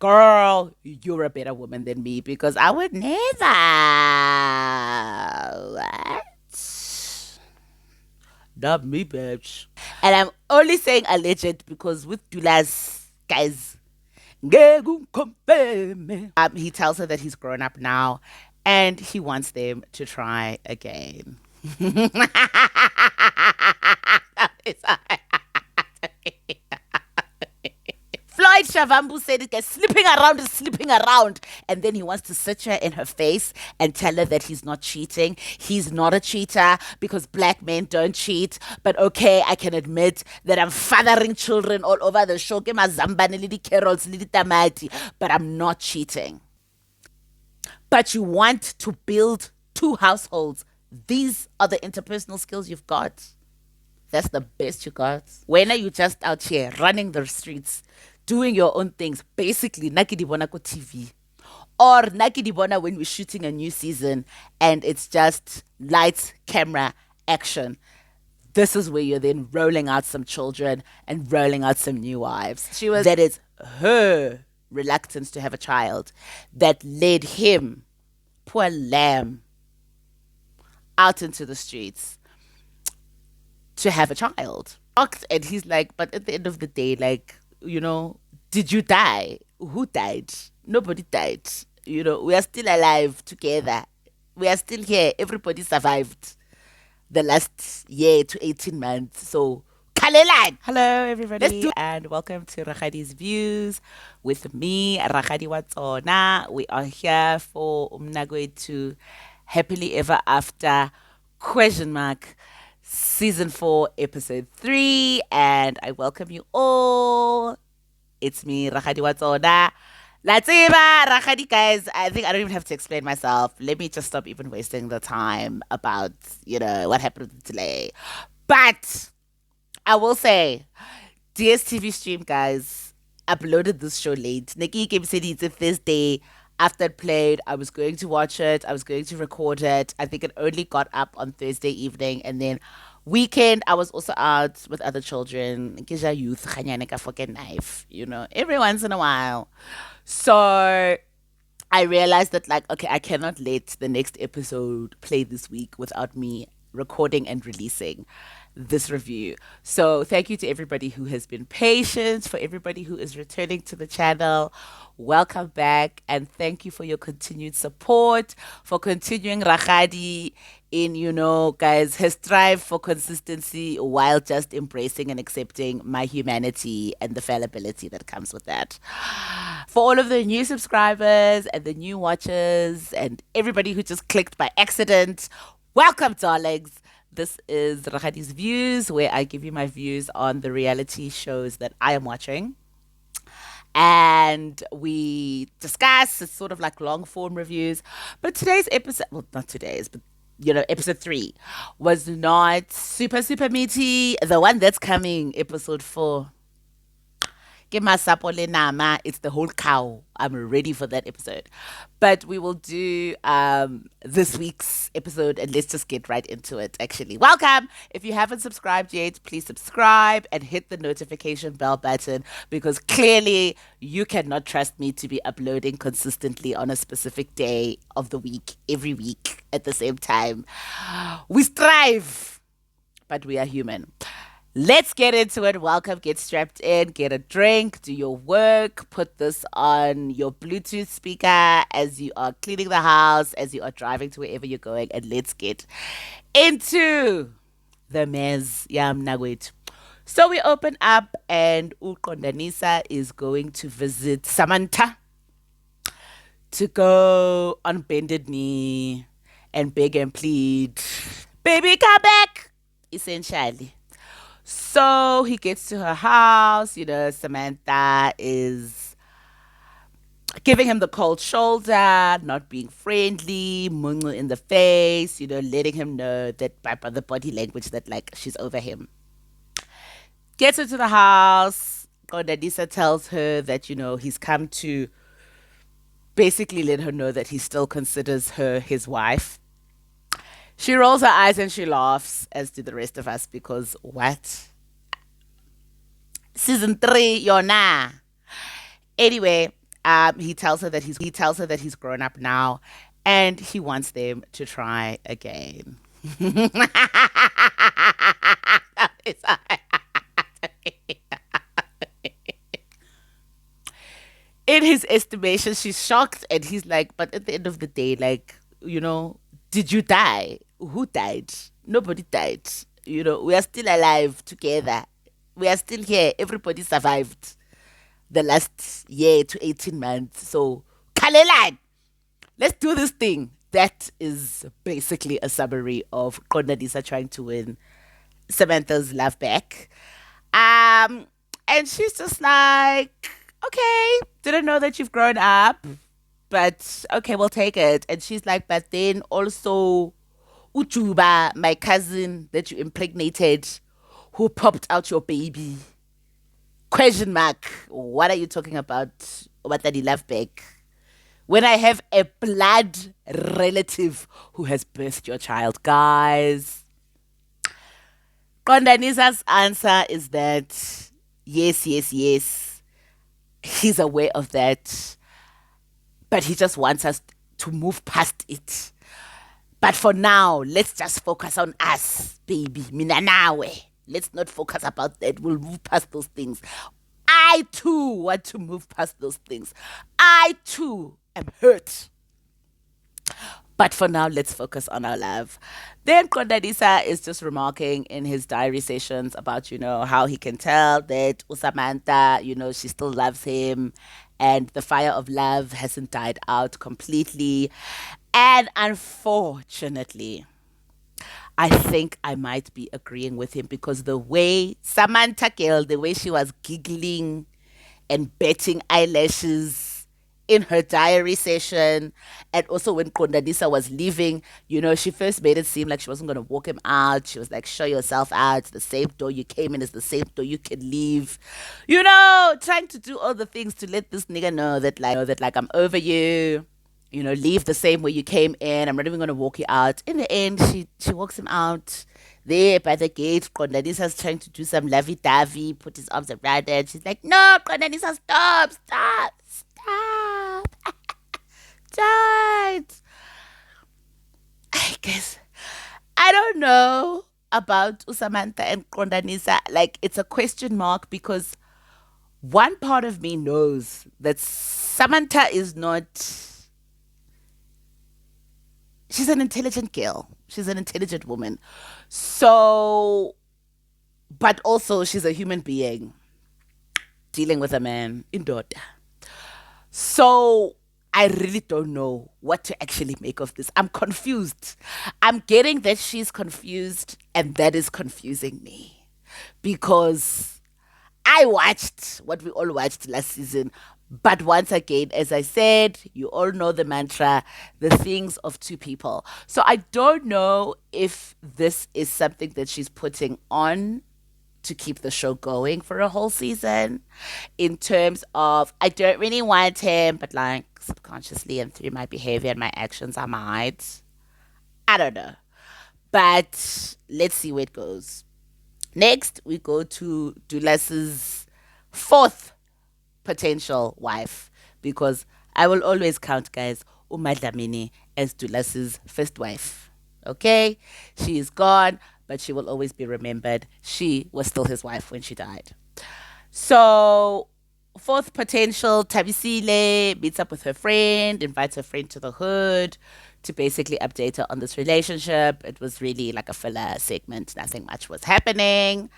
Girl, you're a better woman than me because I would never. What? Not me, bitch. And I'm only saying alleged because with Dulas, guys, he tells her that he's grown up now and he wants them to try again. Floyd Shavambu said it, guys, slipping around is slipping around. And then he wants to sit her in her face and tell her that he's not cheating. He's not a cheater because black men don't cheat. But okay, I can admit that I'm fathering children all over the show. But I'm not cheating. But you want to build two households. These are the interpersonal skills you've got. That's the best you got. When are you just out here running the streets, doing your own things? Basically, nakidibona ko TV. Or nakidibona when we're shooting a new season and it's just lights, camera, action. This is where you're then rolling out some children and rolling out some new wives. That is her reluctance to have a child that led him, poor lamb, out into the streets to have a child. And he's like, but at the end of the day, like, did you die? Who died? Nobody died. We are still alive together. We are still here. Everybody survived the last year to 18 months. So, Kalelan! Hello, everybody, and welcome to Rakadi's Views with me, Rakadi Watsona. We are here for Mnakwethu Happily Ever After question mark season 4 episode 3, and I welcome you all. It's me, Rakadi Watsona. Latiba, Rakadi, guys. I think I don't even have to explain myself. Let me just stop even wasting the time about, what happened today. But I will say, DSTV stream, guys, uploaded this show late. Nikki came said it's a Thursday. After it played, I was going to watch it. I was going to record it. I think it only got up on Thursday evening. And then weekend, I was also out with other children. Nkija youth, khanyane ka fucking knife, every once in a while. So I realized that, like, okay, I cannot let the next episode play this week without me recording and releasing this review. So thank you to everybody who has been patient, for everybody who is returning to the channel. Welcome back, and thank you for your continued support, for continuing Rakadi in, guys, his strive for consistency while just embracing and accepting my humanity and the fallibility that comes with that. For all of the new subscribers and the new watchers and everybody who just clicked by accident, welcome, darlings. This is Rakadi's Views, where I give you my views on the reality shows that I am watching. And we discuss, it's sort of like long form reviews. But today's episode, well, not today's, but episode 3 was not super, super meaty. The one that's coming, episode 4. It's the whole cow. I'm ready for that episode. But we will do this week's episode, and let's just get right into it, actually. Welcome. If you haven't subscribed yet, please subscribe and hit the notification bell button, because clearly you cannot trust me to be uploading consistently on a specific day of the week, every week at the same time. We strive, but we are human. Let's get into it. Welcome. Get strapped in, get a drink, do your work, put this on your Bluetooth speaker as you are cleaning the house, as you are driving to wherever you're going, and let's get into the mess. Yam Mnakwethu. So we open up, and Uqondanisa is going to visit Samantha to go on bended knee and beg and plead, baby, come back, essentially. So he gets to her house. Samantha is giving him the cold shoulder, not being friendly, mungle in the face, letting him know that by the body language that, like, she's over him. Gets her to the house. Gondadisa tells her that, he's come to basically let her know that he still considers her his wife. She rolls her eyes and she laughs, as do the rest of us, because what? Season 3, you're nah. Anyway, He tells her that he's grown up now, and he wants them to try again. In his estimation, she's shocked, and he's like, but at the end of the day, like, did you die? Who died? Nobody died. We are still alive together. We are still here. Everybody survived the last year to 18 months. So, Kalelan, let's do this thing. That is basically a summary of Kondadisa trying to win Samantha's love back. Um, and she's just like, okay, didn't know that you've grown up, but okay, we'll take it. And she's like, but then also Uchuba, my cousin that you impregnated, who popped out your baby. Question mark. What are you talking about? What did he love back? When I have a blood relative who has birthed your child, guys. Kondanisa's answer is that yes, yes, yes. He's aware of that, but he just wants us to move past it. But for now, let's just focus on us, baby. Mina nawe. Let's not focus about that. We'll move past those things. I too want to move past those things. I too am hurt. But for now, let's focus on our love. Then Kondadisa is just remarking in his diary sessions about, how he can tell that Usamantha, she still loves him and the fire of love hasn't died out completely. And unfortunately, I think I might be agreeing with him because the way Samantha girl, the way she was giggling and betting eyelashes in her diary session, and also when Kondadisa was leaving, she first made it seem like she wasn't going to walk him out. She was like, show yourself out. The same door you came in is the same door you can leave. Trying to do all the things to let this nigga know that like I'm over you. Leave the same way you came in. I'm not even going to walk you out. In the end, she walks him out there by the gate. Kondanisa's trying to do some lovey-dovey, put his arms around her. She's like, no, Kondadisa, stop, stop, stop. Don't. I guess, I don't know about Usamantha and Kondanisa. Like, it's a question mark because one part of me knows that Samantha is not. She's an intelligent girl. She's an intelligent woman. So, but also she's a human being dealing with a man in daughter. So, I really don't know what to actually make of this. I'm confused. I'm getting that she's confused, and that is confusing me because I watched what we all watched last season. But once again, as I said, you all know the mantra, the things of two people. So I don't know if this is something that she's putting on to keep the show going for a whole season, in terms of, I don't really want him, but like subconsciously and through my behavior and my actions, I might. I don't know. But let's see where it goes. Next, we go to Dulas's fourth potential wife, because I will always count, guys, Umadlamini as Dulas's first wife. Okay? She is gone, but she will always be remembered. She was still his wife when she died. So, fourth potential, Tabisile meets up with her friend, invites her friend to the hood to basically update her on this relationship. It was really like a filler segment. Nothing much was happening.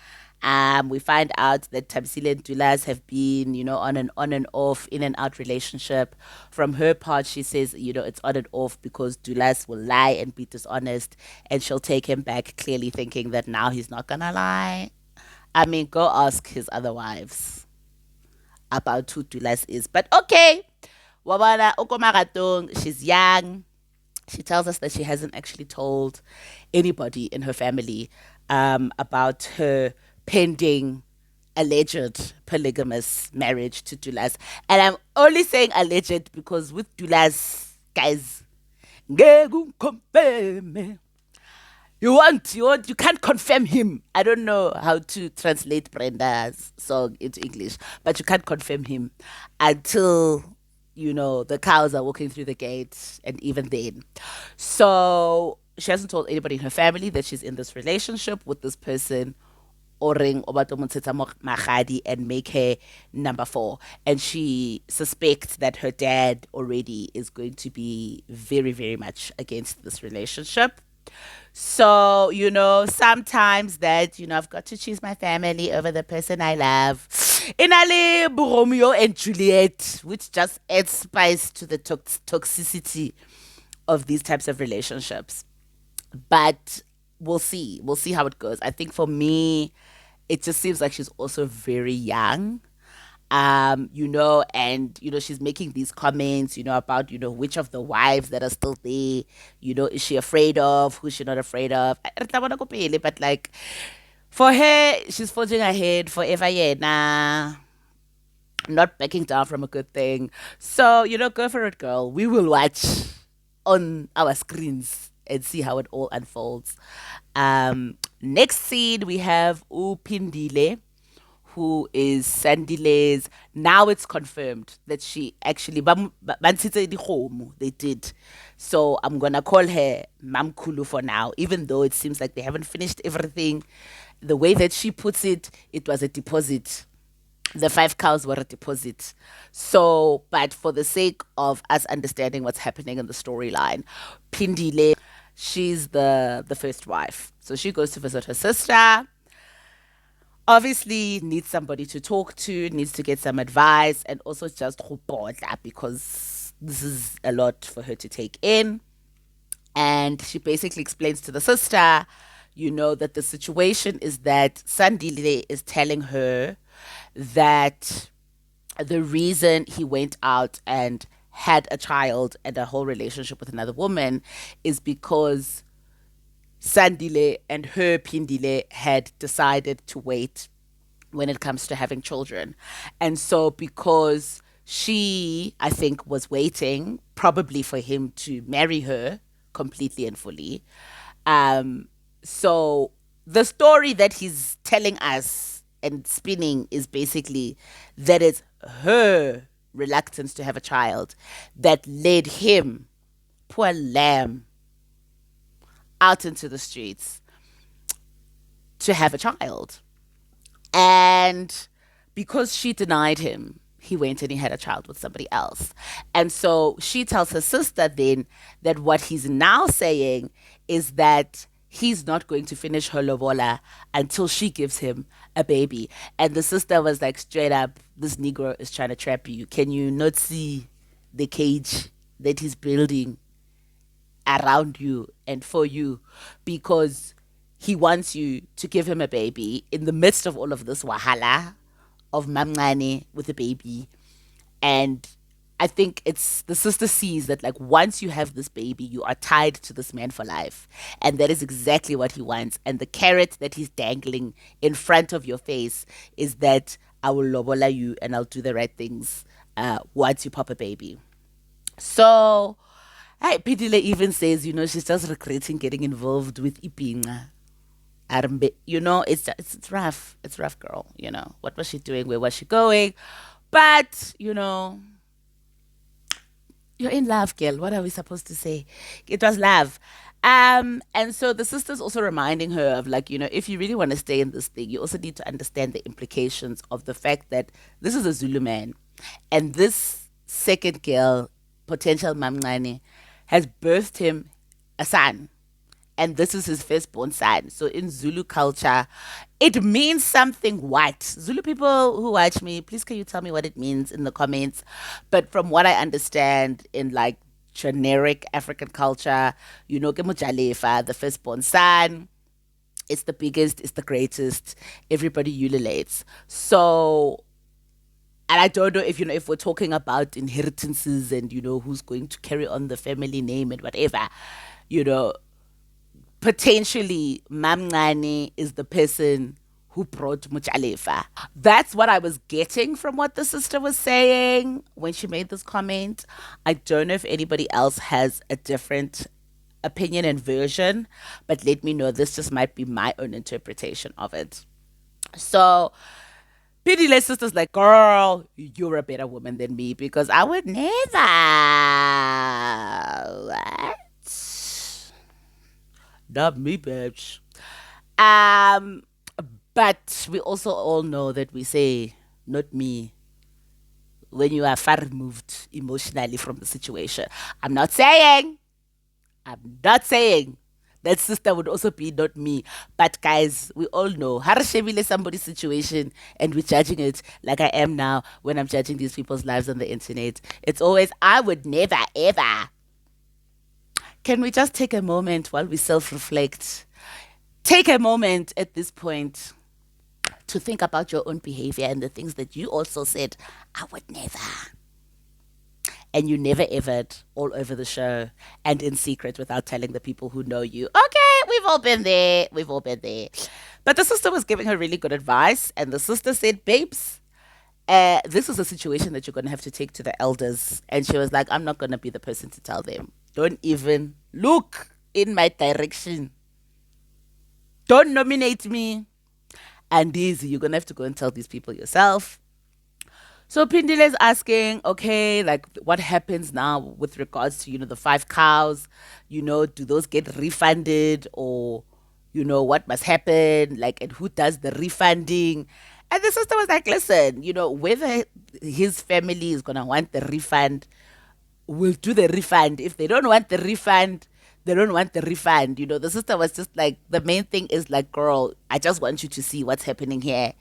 We find out that Tabsile and Dulas have been, on and off, in and out relationship. From her part, she says, it's on and off because Dulas will lie and be dishonest, and she'll take him back, clearly thinking that now he's not gonna lie. I mean, go ask his other wives about who Dulas is. But okay, Wabana Okomaratong, she's young. She tells us that she hasn't actually told anybody in her family about her pending alleged polygamous marriage to Dulas. And I'm only saying alleged because with Dulas, guys, you can't confirm him. I don't know how to translate Brenda's song into English, but you can't confirm him until the cows are walking through the gate, and even then. So she hasn't told anybody in her family that she's in this relationship with this person, Oreng Obatomotsetsa Magadi, and make her number four. And she suspects that her dad already is going to be very, very much against this relationship. So, sometimes that, I've got to choose my family over the person I love. Inale Romeo and Juliet, which just adds spice to the toxicity of these types of relationships. But we'll see. We'll see how it goes. I think for me, it just seems like she's also very young. And she's making these comments, about, which of the wives that are still there, is she afraid of, who's she not afraid of. But like for her, she's forging ahead forever, yeah, nah, not backing down from a good thing. So, go for it, girl. We will watch on our screens and see how it all unfolds. Next scene, we have Upindile, who is Sandile's. Now it's confirmed that she actually, they did. So I'm going to call her Mamkulu for now, even though it seems like they haven't finished everything. The way that she puts it, it was a deposit. The 5 cows were a deposit. So, but for the sake of us understanding what's happening in the storyline, Pindile, she's the first wife. So she goes to visit her sister. Obviously, needs somebody to talk to, needs to get some advice, and also just that because this is a lot for her to take in. And she basically explains to the sister, that the situation is that Sandile is telling her that the reason he went out and had a child and a whole relationship with another woman is because Sandile and her Pindile had decided to wait when it comes to having children. And so, because she, I think, was waiting probably for him to marry her completely and fully. So, the story that he's telling us and spinning is basically that it's her reluctance to have a child that led him, poor lamb, out into the streets to have a child. And because she denied him, he went and he had a child with somebody else. And so she tells her sister then that what he's now saying is that he's not going to finish her lobola until she gives him a baby. And the sister was like, straight up, this Negro is trying to trap you. Can you not see the cage that he's building around you and for you? Because he wants you to give him a baby in the midst of all of this wahala of mamngane with a baby. And I think it's the sister sees that, like, once you have this baby, you are tied to this man for life. And that is exactly what he wants. And the carrot that he's dangling in front of your face is that I will lobola you and I'll do the right things once you pop a baby. So, hey, Pidile even says, she's just regretting getting involved with Ipinga. It's rough. It's rough, girl. What was she doing? Where was she going? But, you're in love, girl. What are we supposed to say? It was love. And so the sister's also reminding her of, like, if you really want to stay in this thing, you also need to understand the implications of the fact that this is a Zulu man. And this second girl, potential Mamngani, has birthed him a son, and this is his firstborn son. So in Zulu culture, it means something white. Zulu people who watch me, please can you tell me what it means in the comments? But from what I understand in, like, generic African culture, ke mojalefa, the firstborn son, it's the biggest, it's the greatest. Everybody ululates. So, and I don't know if we're talking about inheritances and, who's going to carry on the family name and whatever, you know, potentially Mamngani is the person who brought Muchalefa. That's what I was getting from what the sister was saying when she made this comment. I don't know if anybody else has a different opinion and version, but let me know. This just might be my own interpretation of it. So Pitiless sister's like, girl, you're a better woman than me because I would never. What? Not me, bitch. Um, but we also all know that we say, not me, when you are far removed emotionally from the situation. I'm not saying I'm not saying that sister would also be not me. But guys, we all know Harashevile somebody's situation and we're judging it like I am now when I'm judging these people's lives on the internet. It's always I would never ever. Can we just take a moment while we self-reflect? Take a moment at this point to think about your own behavior and the things that you also said, I would never. And you never evered all over the show and in secret without telling the people who know you. Okay, we've all been there. We've all been there. But the sister was giving her really good advice, and the sister said, babes, this is a situation that you're going to have to take to the elders. And she was like, I'm not going to be the person to tell them. Don't even look in my direction. Don't nominate me. And these, you're going to have to go and tell these people yourself. So Pindile is asking, okay, like what happens now with regards to, the 5 cows? Do those get refunded or, what must happen? Like, and who does the refunding? And the sister was like, listen, whether his family is going to want the refund, we'll do the refund. If they don't want the refund, they don't want the refund. The sister was just like, the main thing is like, girl, I just want you to see what's happening here.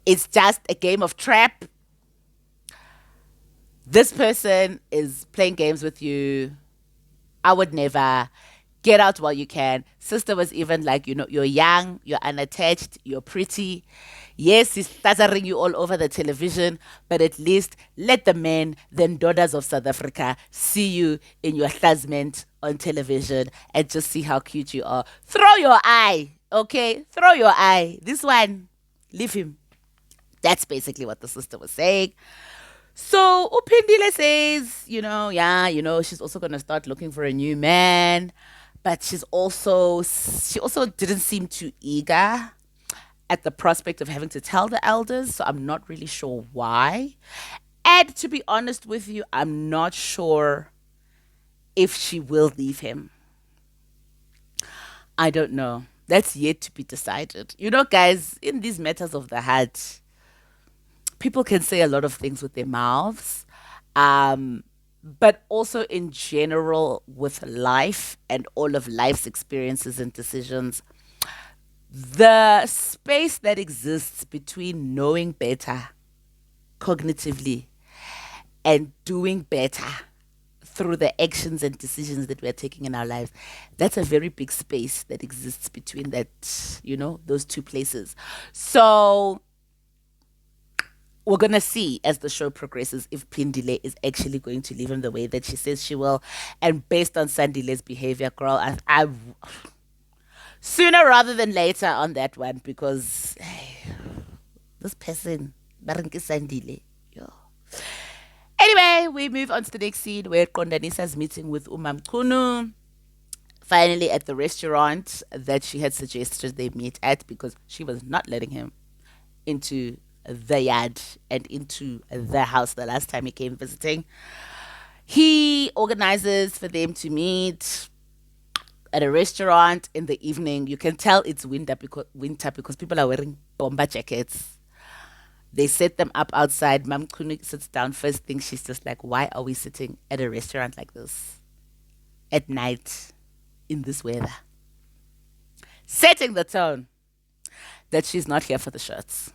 It's just a game of trap. This person is playing games with you. I would never. Get out while you can. Sister was even like, you're young, you're unattached, you're pretty. Yes, he's stuttering you all over the television, but at least let the men, then daughters of South Africa, see you in your husband on television and just see how cute you are. Throw your eye, okay? Throw your eye. This one, leave him. That's basically what the sister was saying. So Upindile says, she's also going to start looking for a new man. But she also didn't seem too eager at the prospect of having to tell the elders. So I'm not really sure why. And to be honest with you, I'm not sure if she will leave him. I don't know. That's yet to be decided. Guys, in these matters of the heart, people can say a lot of things with their mouths. But also in general with life and all of life's experiences and decisions, the space that exists between knowing better cognitively and doing better through the actions and decisions that we're taking in our lives, that's a very big space that exists between those two places. So we're going to see as the show progresses if Pindile is actually going to leave him the way that she says she will. And based on Sandile's behavior, girl, I sooner rather than later on that one, because this person, Barinki Sandile. Anyway, we move on to the next scene where Kondanisa's meeting with Mnakwethu. Finally at the restaurant that she had suggested they meet at because she was not letting him into the yard and into the house the last time he came visiting. He organizes for them to meet at a restaurant in the evening. You can tell it's winter because people are wearing bomber jackets. They set them up outside. Mnakwethu sits down. First thing, she's just like, why are we sitting at a restaurant like this at night in this weather? Setting the tone that she's not here for the shirts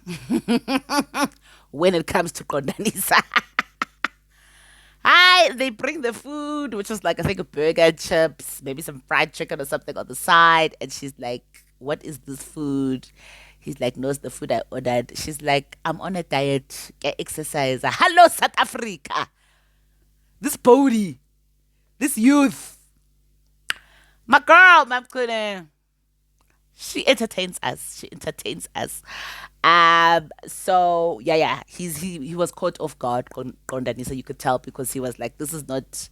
when it comes to Kondanisa. Hi, they bring the food, which is like, I think, a burger, chips, maybe some fried chicken or something on the side. And she's like, what is this food? He's like, no, it's the food I ordered. She's like, I'm on a diet, get exercise. Hello, South Africa. This body, this youth. My girl, Mnakwethu. She entertains us. So yeah. He was caught off guard, Kondani. So you could tell because he was like, this is not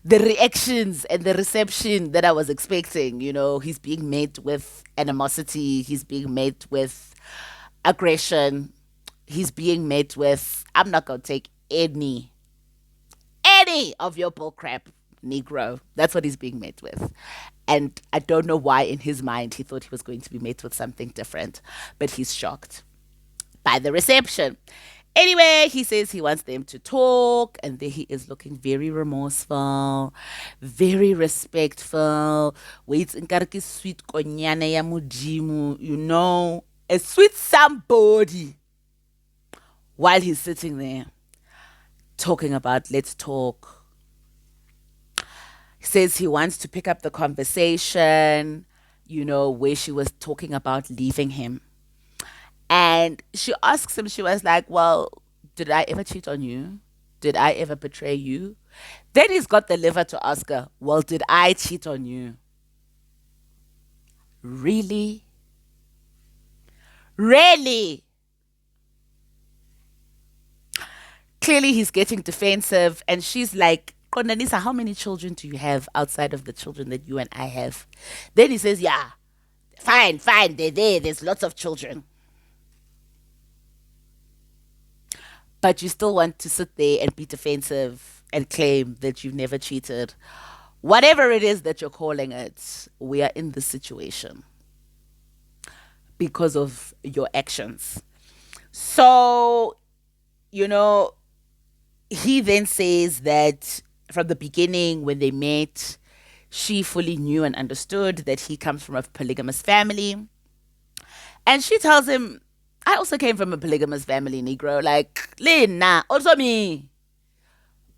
the reactions and the reception that I was expecting. He's being met with animosity. He's being met with aggression. he's being met with, I'm not going to take any of your bullcrap, Negro. That's what he's being met with. And I don't know why in his mind he thought he was going to be met with something different, but he's shocked by the reception. Anyway, he says he wants them to talk, and there he is looking very remorseful, very respectful. Waits in kariki sweet konyana ya mujimu, a sweet somebody. While he's sitting there talking about let's talk. He says he wants to pick up the conversation, where she was talking about leaving him. And she asks him, she was like, well, did I ever cheat on you? Did I ever betray you? Then he's got the liver to ask her, well, did I cheat on you? Really? Really? Clearly he's getting defensive, and she's like, Kondanisa, how many children do you have outside of the children that you and I have? Then he says, yeah, fine, they're there. There's lots of children. But you still want to sit there and be defensive and claim that you've never cheated. Whatever it is that you're calling it, we are in this situation because of your actions. So, he then says that from the beginning, when they met, she fully knew and understood that he comes from a polygamous family. And she tells him, I also came from a polygamous family, Negro. Like, Lena, also me.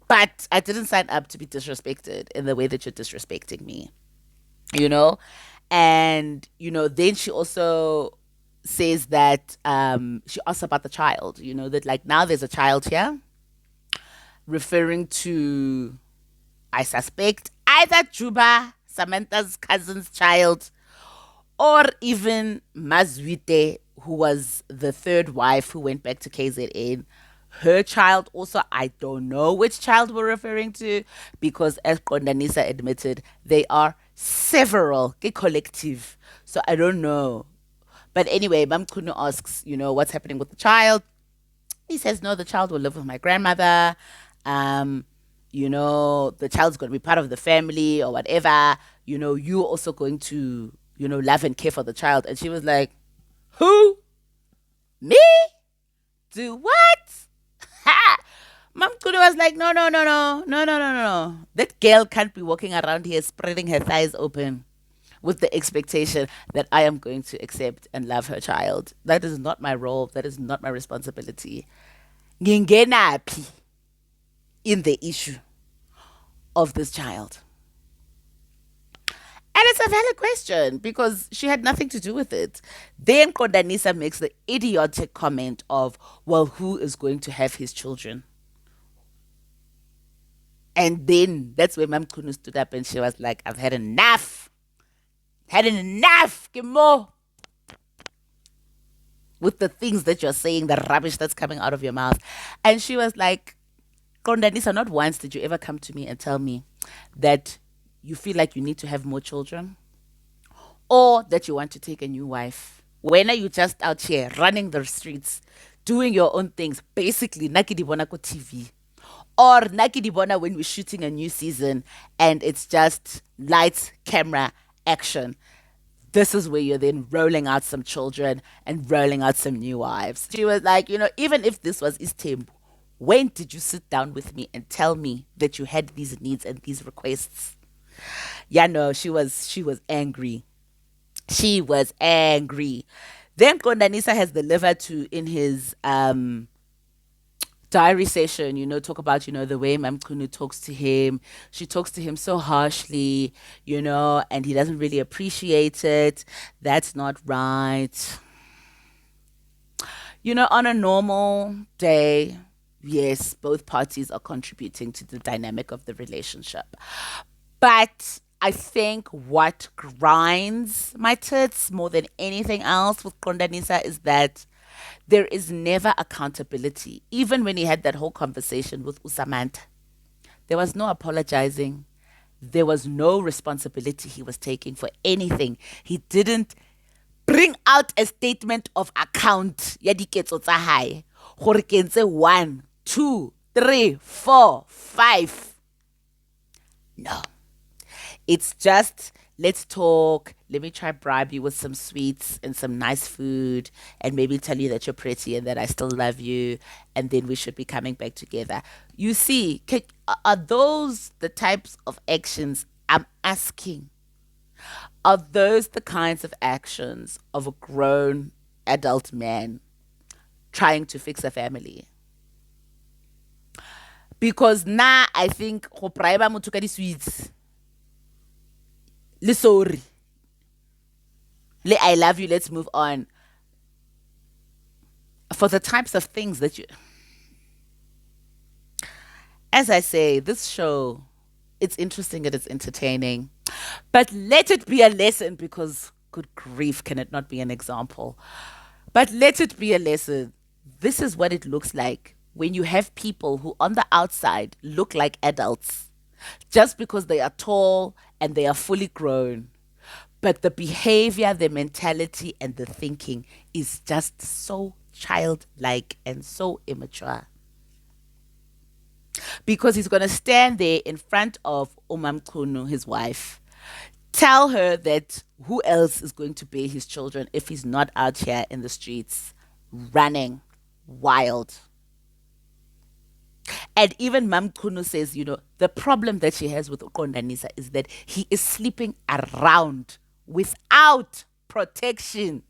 But I didn't sign up to be disrespected in the way that you're disrespecting me. And, then she also says that she asks about the child, that like now there's a child here, referring to, I suspect, either Juba, Samantha's cousin's child, or even Mazwite, who was the third wife who went back to KZN. Her child also, I don't know which child we're referring to, because as Kondanisa admitted, they are several, collective. So I don't know. But anyway, Mam Kunu asks, what's happening with the child? He says, no, the child will live with my grandmother. The child's going to be part of the family or whatever. You're also going to, love and care for the child. And she was like, who? Me? Do what? Mom Kudu was like, no. That girl can't be walking around here spreading her thighs open with the expectation that I am going to accept and love her child. That is not my role. That is not my responsibility. Ngingenaphi in the issue of this child? And it's a valid question because she had nothing to do with it. Then Kondanisa makes the idiotic comment of, well, who is going to have his children? And then that's where Mam Kunu stood up and she was like, I've had enough. Kimo. With the things that you're saying, the rubbish that's coming out of your mouth. And she was like, Kondanisa, not once did you ever come to me and tell me that you feel like you need to have more children or that you want to take a new wife. When are you just out here running the streets, doing your own things, basically nakidibona ko TV, or nakidibona when we're shooting a new season and it's just lights, camera, action? This is where you're then rolling out some children and rolling out some new wives. She was like, even if this was Istembu, when did you sit down with me and tell me that you had these needs and these requests? Yeah, no, she was angry. She was angry. Then Kondanisa has delivered to in his diary session, talk about, the way Mam Kunu talks to him. She talks to him so harshly, and he doesn't really appreciate it. That's not right. On a normal day, yes, both parties are contributing to the dynamic of the relationship. But I think what grinds my tits more than anything else with Kondanisa is that there is never accountability. Even when he had that whole conversation with Usamantha, there was no apologizing. There was no responsibility he was taking for anything. He didn't bring out a statement of account. gore ke ntse 1, 2, 3, 4, 5. No. It's just, let's talk. Let me try bribe you with some sweets and some nice food and maybe tell you that you're pretty and that I still love you. And then we should be coming back together. You see, are those the types of actions I'm asking? Are those the kinds of actions of a grown adult man trying to fix a family? Because now I think go bribe motho ka di-sweets le sorry le I love you, let's move on, for the types of things that you, as I say, this show, it's interesting and it's entertaining, but let it be a lesson, because good grief, can it not be an example? But let it be a lesson. This is what it looks like when you have people who on the outside look like adults just because they are tall and they are fully grown, but the behavior, the mentality, and the thinking is just so childlike and so immature. Because he's going to stand there in front of Umamkunu, his wife, tell her that who else is going to bear his children if he's not out here in the streets running wild. And even Mam Kunu says, the problem that she has with Kondanisa is that he is sleeping around without protection.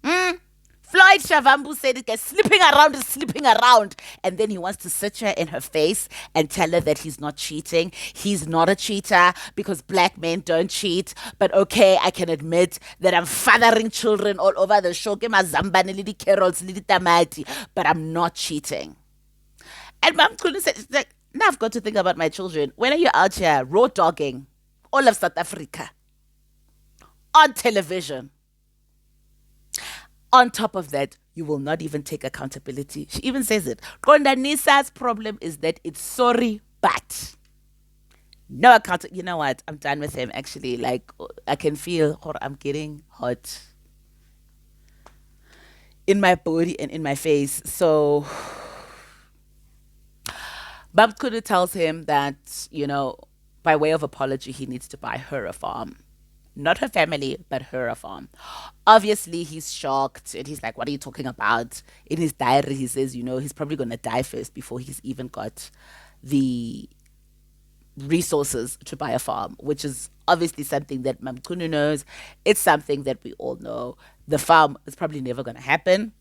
Floyd Shavambu said it, sleeping around is sleeping around. And then he wants to sit her in her face and tell her that he's not cheating. He's not a cheater because black men don't cheat. But okay, I can admit that I'm fathering children all over the show. But I'm not cheating. And Mom couldn't say, like, now I've got to think about my children. When are you out here raw dogging all of South Africa on television? On top of that, you will not even take accountability. She even says it. Kondanisa's problem is that it's sorry, but no account. You know what? I'm done with him, actually. Like, I can feel I'm getting hot in my body and in my face. So Bab Kudu tells him that, by way of apology, he needs to buy her a farm. Not her family, but her a farm. Obviously, he's shocked and he's like, what are you talking about? In his diary, he says, he's probably going to die first before he's even got the resources to buy a farm, which is obviously something that Mamkunu knows. It's something that we all know. The farm is probably never going to happen.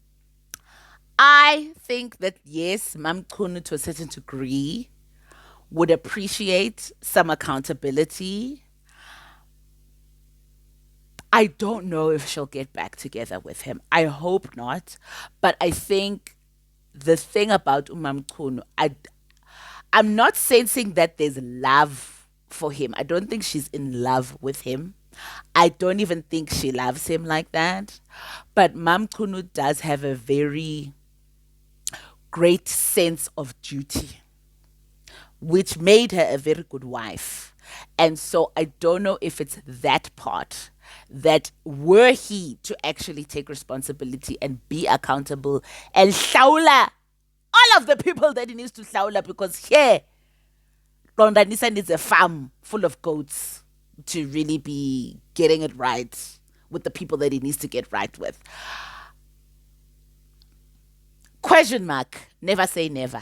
I think that, yes, Mamkunu to a certain degree would appreciate some accountability. I don't know if she'll get back together with him. I hope not. But I think the thing about Umamkunu, I'm not sensing that there's love for him. I don't think she's in love with him. I don't even think she loves him like that. But Mamkunu does have a very great sense of duty, which made her a very good wife. And so I don't know if it's that part that were he to actually take responsibility and be accountable and shaula all of the people that he needs to shaula, because here, Rondanisa needs a farm full of goats to really be getting it right with the people that he needs to get right with. Question mark. Never say never.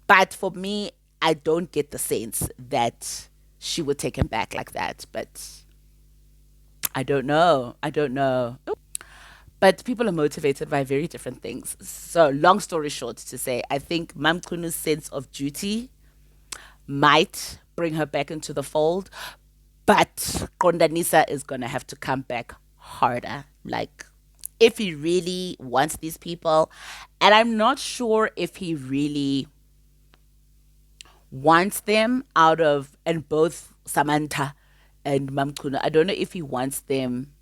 But for me, I don't get the sense that she would take him back like that. But I don't know. But people are motivated by very different things. So long story short to say, I think Mamkunu's sense of duty might bring her back into the fold. But Kondanisa is going to have to come back harder. Like, if he really wants these people. And I'm not sure if he really wants them out of, and both Samantha and Mamkuna, I don't know if he wants them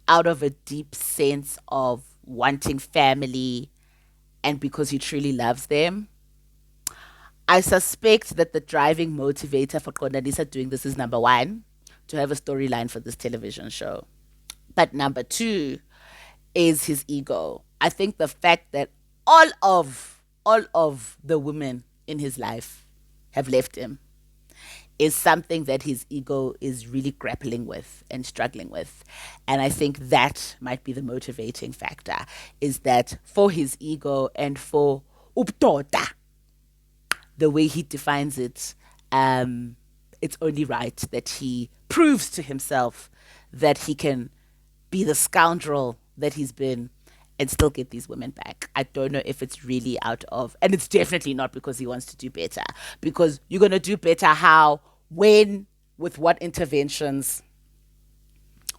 out of a deep sense of wanting family and because he truly loves them. I suspect that the driving motivator for Kondanisa doing this is, number one, to have a storyline for this television show. But number two is his ego. I think the fact that all of the women in his life have left him is something that his ego is really grappling with and struggling with. And I think that might be the motivating factor, is that for his ego and for Uptota, the way he defines it, it's only right that he proves to himself that he can be the scoundrel that he's been and still get these women back. I don't know if it's really out of, and it's definitely not because he wants to do better. Because you're going to do better how, when, with what interventions?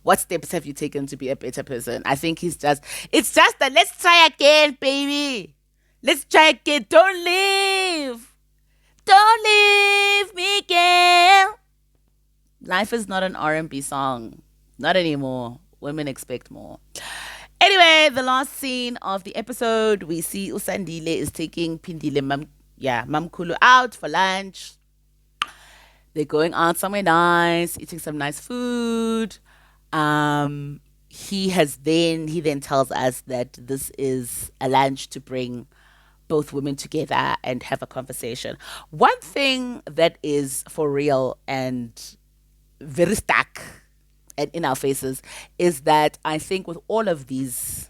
What steps have you taken to be a better person? I think it's just that let's try again, baby. Let's try again. Don't leave. Don't leave me, girl. Life is not an R&B song. Not anymore. Women expect more. Anyway, the last scene of the episode, we see Usandile is taking Pindile Mamkulu out for lunch. They're going out somewhere nice, eating some nice food. He then tells us that this is a lunch to bring both women together and have a conversation. One thing that is for real and very stuck and in our faces is that I think with all of these,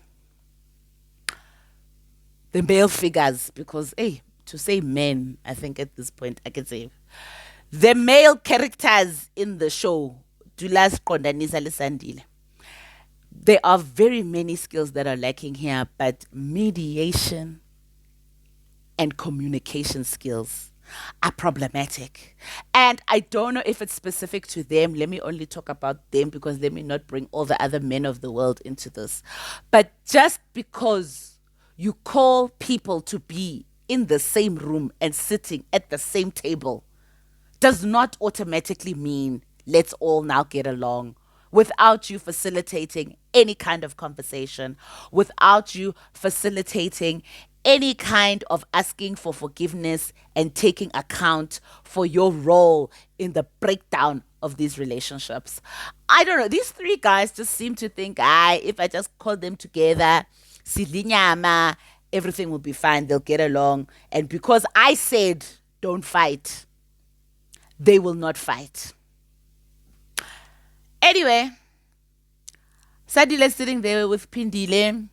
the male figures, because to say men, I think at this point I can say the male characters in the show, Dulas Kondanisa Lisandile, there are very many skills that are lacking here, but mediation and communication skills are problematic. And I don't know if it's specific to them. Let me only talk about them because let me not bring all the other men of the world into this. But just because you call people to be in the same room and sitting at the same table does not automatically mean let's all now get along, without you facilitating any kind of conversation, without you facilitating any kind of asking for forgiveness and taking account for your role in the breakdown of these relationships. I don't know. These three guys just seem to think, if I just call them together, sidlinyama, everything will be fine. They'll get along. And because I said don't fight, they will not fight. Anyway, Sadile sitting there with Pindile.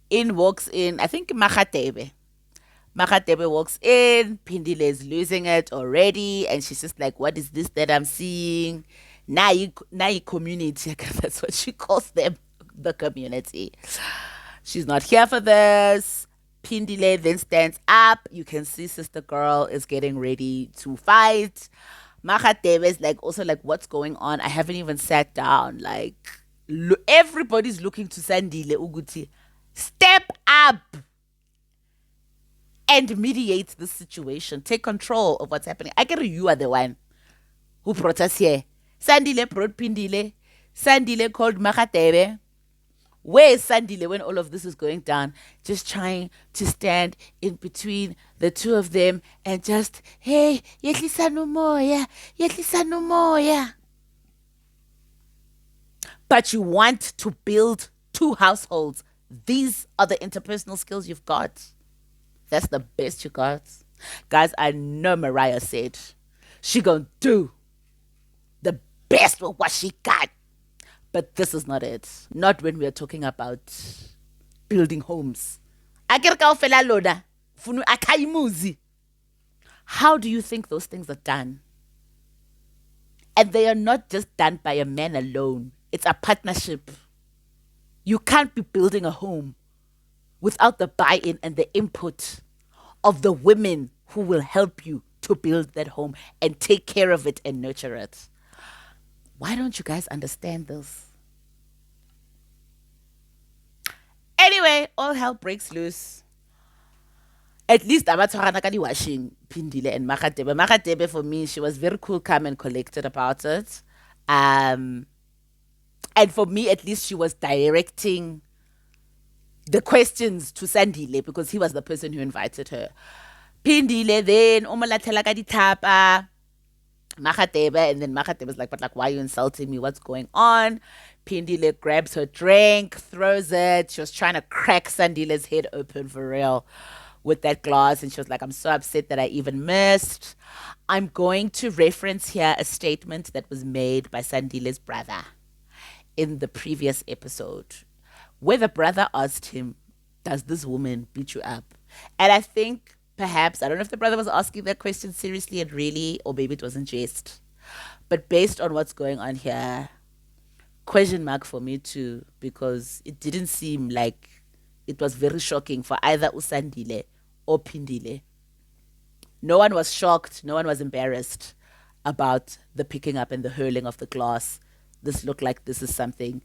In walks in, I think, Mnakwethu. Mnakwethu walks in. Pindile is losing it already. And she's just like, what is this that I'm seeing? Nai community. That's what she calls them, the community. She's not here for this. Pindile then stands up. You can see Sister Girl is getting ready to fight. Mnakwethu is also like, what's going on? I haven't even sat down. Like, everybody's looking to Sandile Uguti. Step up and mediate the situation. Take control of what's happening. I get you are the one who brought us here. Sandile brought Pindile. Sandile called Mnakwethu. Where is Sandile when all of this is going down? Just trying to stand in between the two of them and just, hey, yetlisa no moya, yetlisa no moya. But you want to build two households. These are the interpersonal skills you've got. That's the best you got. Guys, I know Mariah said she gonna do the best with what she got. But this is not it. Not when we are talking about building homes. How do you think those things are done? And they are not just done by a man alone. It's a partnership. You can't be building a home without the buy-in and the input of the women who will help you to build that home and take care of it and nurture it. Why don't you guys understand this? Anyway, all hell breaks loose. At least abatshwarana ka washing Pindile and Mnakwethu. Mnakwethu, for me, she was very cool, calm, and collected about it. And for me, at least, she was directing the questions to Sandile because he was the person who invited her. Pindile then, umalathela ka dithapa. Mnakwethu, and then Mnakwethu was like, but why are you insulting me? What's going on? Pindile grabs her drink, throws it. She was trying to crack Sandile's head open for real with that glass. And she was like, I'm so upset that I even missed. I'm going to reference here a statement that was made by Sandile's brother in the previous episode, where the brother asked him, does this woman beat you up? And I think perhaps, I don't know if the brother was asking that question seriously and really, or maybe it was in jest. But based on what's going on here, question mark for me too, because it didn't seem like it was very shocking for either Usandile or Pindile. No one was shocked, no one was embarrassed about the picking up and the hurling of the glass. This looked like this is something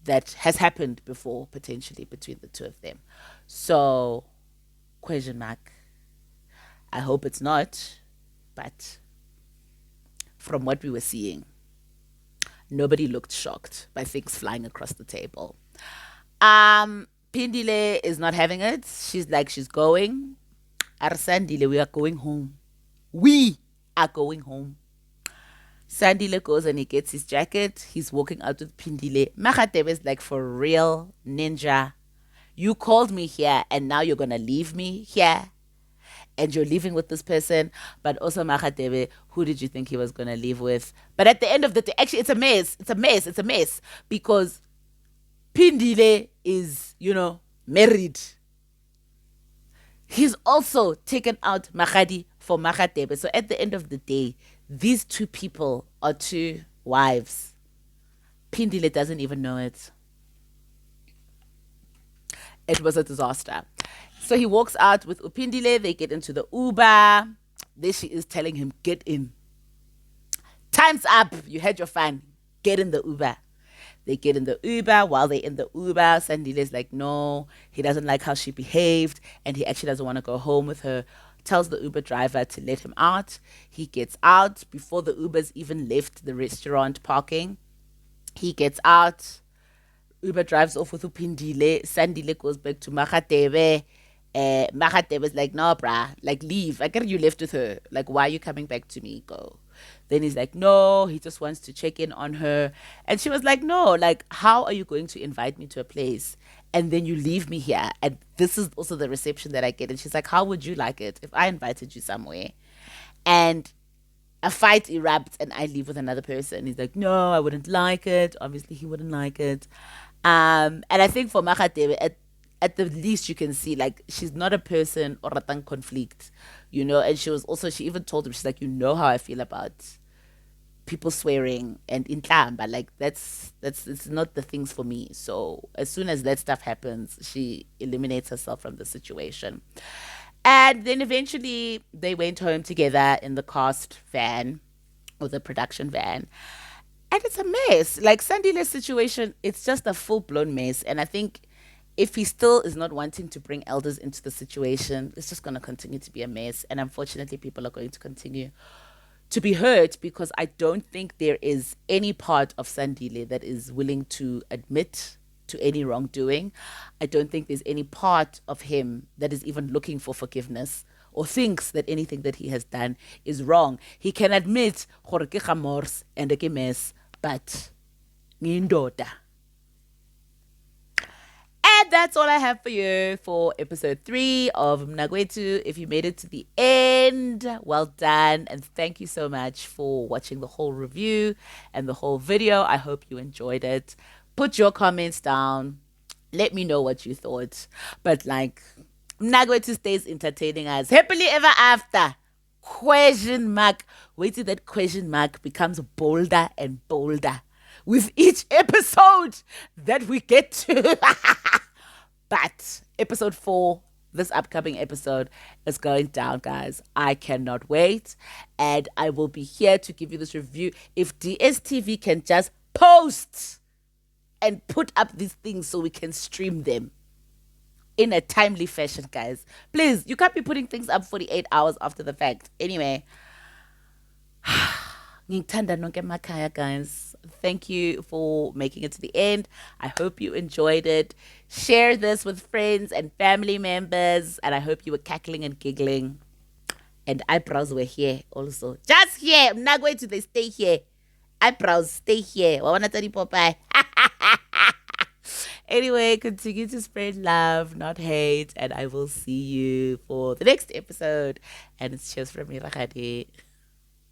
that has happened before, potentially, between the two of them. So, question mark. I hope it's not, but from what we were seeing, nobody looked shocked by things flying across the table. Pindile is not having it. She's like, she's going. Arsandile, we are going home. We are going home. Sandile goes and he gets his jacket. He's walking out with Pindile. Mnakwethu is like, for real, ninja. You called me here and now you're going to leave me here. And you're leaving with this person. But also Mnakwethu, who did you think he was going to leave with? But at the end of the day, actually, it's a mess. It's a mess. It's a mess. Because Pindile is, married. He's also taken out Magadi for Mnakwethu. So at the end of the day, these two people are two wives. Pindile doesn't even know it. It was a disaster. So he walks out with Upindile. They get into the Uber. There she is telling him, get in. Time's up. You had your fun. Get in the Uber. They get in the Uber. While they're in the Uber, Sandile's like, no, he doesn't like how she behaved. And he actually doesn't want to go home with her. Tells the Uber driver to let him out. He gets out before the Ubers even left the restaurant parking. He gets out. Uber drives off with Upindile. Sandile goes back to Mnakwethu. Mnakwethu was like, no, bruh, like, leave. I get you left with her. Like, why are you coming back to me? Go. Then he's like, no, he just wants to check in on her. And she was like, no, like, how are you going to invite me to a place and then you leave me here? And this is also the reception that I get. And she's like, how would you like it if I invited you somewhere and a fight erupts and I leave with another person? He's like, no, I wouldn't like it. Obviously, he wouldn't like it. And I think for Mnakwethu, at the least you can see, like, she's not a person or a conflict, and she even told him, she's like, how I feel about people swearing and in but like, that's it's not the things for me. So as soon as that stuff happens, she eliminates herself from the situation. And then eventually they went home together in the cast van or the production van. And it's a mess. Like, Sandile's situation, it's just a full-blown mess. And I think if he still is not wanting to bring elders into the situation, it's just going to continue to be a mess. And unfortunately, people are going to continue to be hurt because I don't think there is any part of Sandile that is willing to admit to any wrongdoing. I don't think there's any part of him that is even looking for forgiveness or thinks that anything that he has done is wrong. He can admit gore ke gamors and ke mess, but ngindoda. And that's all I have for you for episode 3 of Mnakwethu. If you made it to the end, well done. And thank you so much for watching the whole review and the whole video. I hope you enjoyed it. Put your comments down. Let me know what you thought. But like, Mnakwethu stays entertaining us. Happily ever after. Question mark. Wait till that question mark becomes bolder and bolder with each episode that we get to. But episode 4, this upcoming episode, is going down, guys. I cannot wait. And I will be here to give you this review. If DSTV can just post and put up these things so we can stream them in a timely fashion, guys. Please, you can't be putting things up 48 hours after the fact. Anyway, ngithanda nonke emakhaya, guys. Thank you for making it to the end. I hope you enjoyed it. Share this with friends and family members, and I hope you were cackling and giggling. And eyebrows were here also. Just here. I'm not going to they stay here. Eyebrows, stay here. I want to tell you, Popeye. Anyway, continue to spread love, not hate, and I will see you for the next episode. And it's just from me, Rakadi.